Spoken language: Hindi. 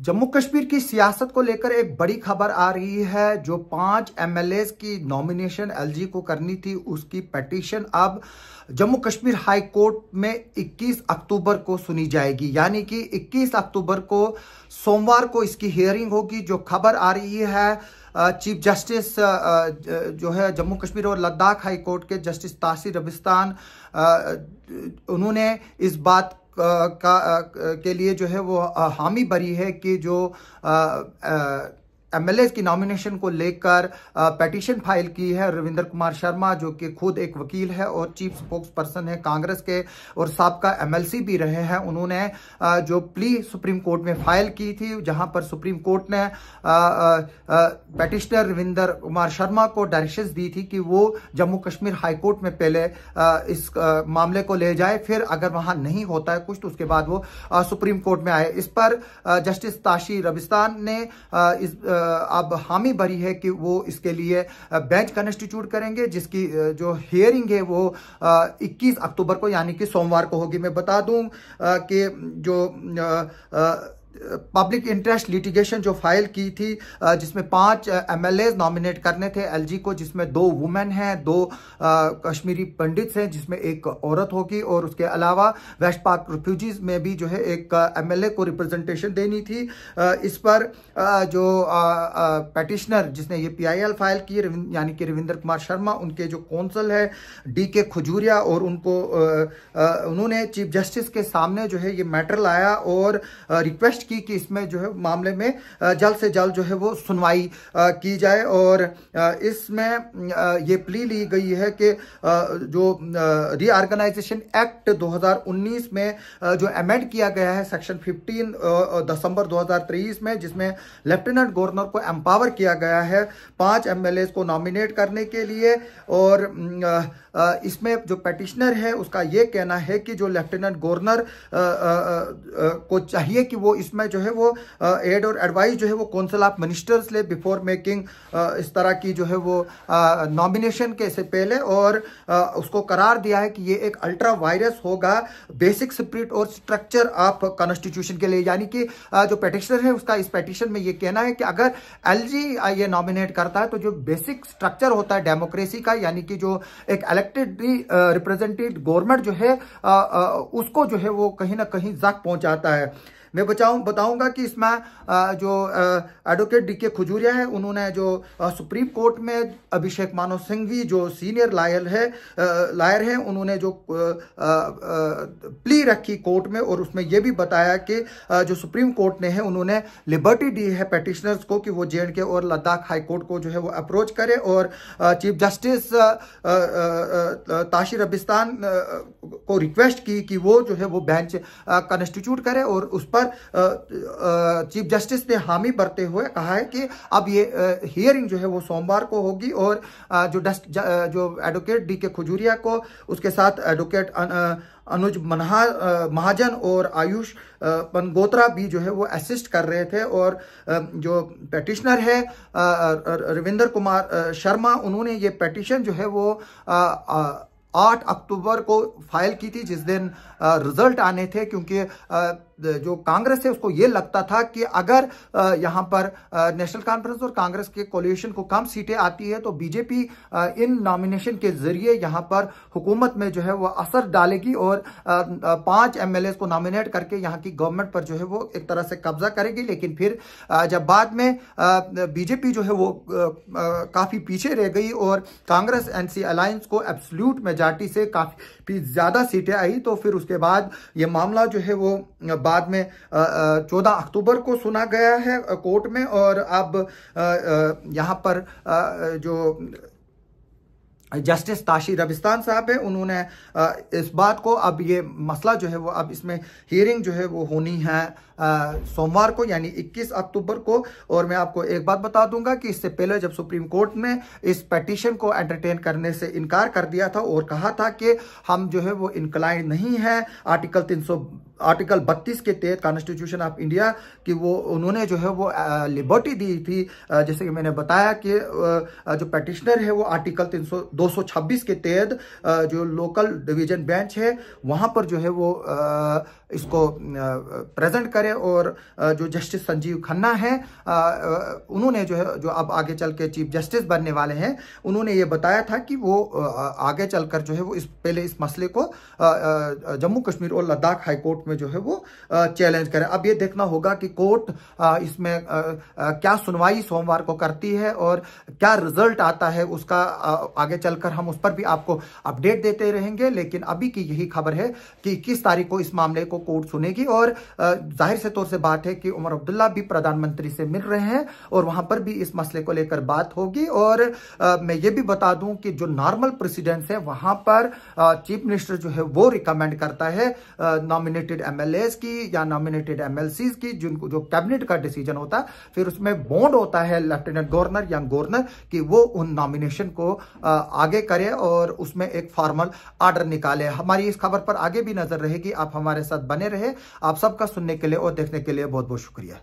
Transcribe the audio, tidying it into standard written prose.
जम्मू कश्मीर की सियासत को लेकर एक बड़ी खबर आ रही है। जो 5 एमएलएस की नॉमिनेशन एलजी को करनी थी, उसकी पिटीशन अब जम्मू कश्मीर हाई कोर्ट में 21 अक्टूबर को सुनी जाएगी। यानी कि 21 अक्टूबर को सोमवार को इसकी हियरिंग होगी। जो खबर आ रही है, चीफ जस्टिस जो है जम्मू कश्मीर और लद्दाख हाई कोर्ट के जस्टिस तासीर रबिस्तान, उन्होंने इस बात के लिए जो है वो हामी भरी है कि जो एमएलए की नॉमिनेशन को लेकर पिटीशन फाइल की है रविंद्र कुमार शर्मा, जो कि खुद एक वकील है और चीफ स्पोक्स पर्सन है कांग्रेस के और साबका एमएलसी भी रहे हैं। उन्होंने जो प्ली सुप्रीम कोर्ट में फाइल की थी, जहां पर सुप्रीम कोर्ट ने पिटिशनर रविंद्र कुमार शर्मा को डायरेक्शंस दी थी कि वो जम्मू कश्मीर हाई कोर्ट में पहले इस मामले को ले जाए, फिर अगर वहां नहीं होता है कुछ तो उसके बाद वो सुप्रीम कोर्ट में आए। इस पर जस्टिस तासीर रबिस्तान ने इस अब हामी भरी है कि वो इसके लिए बेंच कॉन्स्टिट्यूट करेंगे, जिसकी जो हियरिंग है वो 21 अक्टूबर को यानी कि सोमवार को होगी। मैं बता दूं कि जो पब्लिक इंटरेस्ट लिटिगेशन जो फाइल की थी, जिसमें 5 एमएलए नॉमिनेट करने थे एलजी को, जिसमें 2 वुमेन हैं, 2 कश्मीरी पंडित हैं, जिसमें एक औरत होगी, और उसके अलावा वेस्ट पाक रिफ्यूजीज में भी जो है एक एमएलए को रिप्रेजेंटेशन देनी थी। इस पर जो पिटिशनर जिसने ये पीआईएल फाइल की यानी कि रविंद्र कुमार शर्मा, उनके जो कौंसल है डीके खजूरिया, और उन्होंने चीफ जस्टिस के सामने जो है ये मैटर लाया और रिक्वेस्ट की कि इसमें जो है मामले में जल्द से जल्द जो है वो सुनवाई की जाए। और इसमें ये प्ली ली गई है कि जो रीऑर्गेनाइजेशन एक्ट 2019 में जो अमेंड किया गया है सेक्शन 15 दिसंबर 2023 में, जिसमें लेफ्टिनेंट गवर्नर को एम्पावर किया गया है 5 एमएलए को नॉमिनेट करने के लिए। और इसमें जो पिटिशनर है उसका ये कहना है कि जो लेफ्टिनेंट गवर्नर को चाहिए कि वो इसमें जो है वो एड और एडवाइस जो है वो काउंसिल ऑफ मिनिस्टर्स ले बिफोर मेकिंग इस तरह की जो है वो नॉमिनेशन के से पहले, और उसको करार दिया है कि ये एक अल्ट्रा वायरस होगा बेसिक स्पिरिट और स्ट्रक्चर ऑफ कॉन्स्टिट्यूशन के लिए। यानी कि जो पिटिशनर है उसका इस पिटिशन में ये कहना है कि अगर एलजी ये नॉमिनेट करता है तो जो बेसिक स्ट्रक्चर होता है डेमोक्रेसी का, यानी कि जो एक इलेक्टेड रिप्रेजेंटेटिव गवर्नमेंट जो है उसको जो है वो कहीं ना कहीं जख्म पहुंचाता है। मैं बताऊंगा कि इसमें जो एडवोकेट डीके खजूरिया है, उन्होंने जो सुप्रीम कोर्ट में अभिषेक मानव सिंघवी जो सीनियर लायर है, उन्होंने जो प्ली रखी कोर्ट में, और उसमें यह भी बताया कि जो सुप्रीम कोर्ट ने है उन्होंने लिबर्टी दी है पिटिशनर्स को कि वो जेएंडके और लद्दाख हाई कोर्ट को जो है वो अप्रोच करे। और चीफ जस्टिस तासीर रबिस्तान को रिक्वेस्ट की कि वो जो है वो बेंच कॉन्स्टिट्यूट करे, और उस पर चीफ जस्टिस ने हामी भरते हुए कहा है कि अब ये हियरिंग जो है वो सोमवार को होगी। और जो एडवोकेट डीके खजूरिया को, उसके साथ एडवोकेट अनुज महाजन और आयुष पनगोत्रा भी जो है वो असिस्ट कर रहे थे। और जो पिटिशनर है रविंद्र कुमार शर्मा, उन्होंने ये पिटिशन जो है वो 8 अक्टूबर को फाइल की थी, जिस दिन रिजल्ट आने थे, क्योंकि जो कांग्रेस है उसको ये लगता था कि अगर यहाँ पर नेशनल कॉन्फ्रेंस और कांग्रेस के कोलिशन को कम सीटें आती है तो बीजेपी इन नॉमिनेशन के जरिए यहाँ पर हुकूमत में जो है वो असर डालेगी और 5 एमएलए को नॉमिनेट करके यहाँ की गवर्नमेंट पर जो है वो एक तरह से कब्जा करेगी। लेकिन फिर जब बाद में बीजेपी जो है वो काफी पीछे रह गई और कांग्रेस एनसी अलायंस को एब्सोल्यूट मेजॉरिटी से काफी ज्यादा सीटें आई, तो फिर उसके बाद ये मामला जो है वो बाद में 14 अक्टूबर को सुना गया है कोर्ट में। और अब यहाँ पर जो जस्टिस तासीर रबिस्तान साहब है, उन्होंने इस बात को, अब ये मसला जो है वो अब इसमें हियरिंग जो है वो होनी है सोमवार को यानी 21 अक्टूबर को। और मैं आपको एक बात बता दूंगा कि इससे पहले जब सुप्रीम कोर्ट ने इस पिटीशन को एंटरटेन करने से इनकार कर दिया था और कहा था कि हम जो है वो इंक्लाइंड नहीं है आर्टिकल 32 के तहत कॉन्स्टिट्यूशन ऑफ इंडिया की, वो उन्होंने जो है वो लिबर्टी दी थी। जैसे कि मैंने बताया कि जो पिटिशनर है वो आर्टिकल 226 के तहत जो लोकल डिवीजन बेंच है वहां पर जो है वो इसको प्रेजेंट करे। और जो जस्टिस संजीव खन्ना है उन्होंने जो है, जो अब आगे चल के चीफ जस्टिस बनने वाले हैं, उन्होंने ये बताया था कि वो आगे चलकर जो है वो पहले इस मसले को जम्मू कश्मीर और लद्दाख हाई कोर्ट में जो है वो चैलेंज करे। अब ये देखना होगा कि कोर्ट इसमें क्या सुनवाई सोमवार को करती है और क्या रिजल्ट आता है, उसका आगे चलकर हम उस पर भी आपको अपडेट देते रहेंगे। लेकिन अभी की यही खबर है कि 21 तारीख को इस मामले को कोर्ट सुनेगी और जाहिर से तौर से बात है कि उमर अब्दुल्ला भी प्रधानमंत्री से मिल रहे हैं और वहां पर भी इस मसले को लेकर बात होगी। और मैं ये भी बता दूं कि जो नॉर्मल प्रेसिडेंस है वहां पर चीफ मिनिस्टर जो है वो रिकमेंड करता है नॉमिनेटेड एमएलएस की या नॉमिनेटेड एमएलसीज की, जिनको जो कैबिनेट का डिसीजन होता है, फिर उसमें बॉन्ड होता है लेफ्टिनेंट गवर्नर या गवर्नर कि वो उन नॉमिनेशन को आगे करे और उसमें एक फॉर्मल ऑर्डर निकाले। हमारी इस खबर पर आगे भी नजर रहेगी। आप हमारे साथ बने रहे। आप सबका सुनने के लिए और देखने के लिए बहुत बहुत शुक्रिया।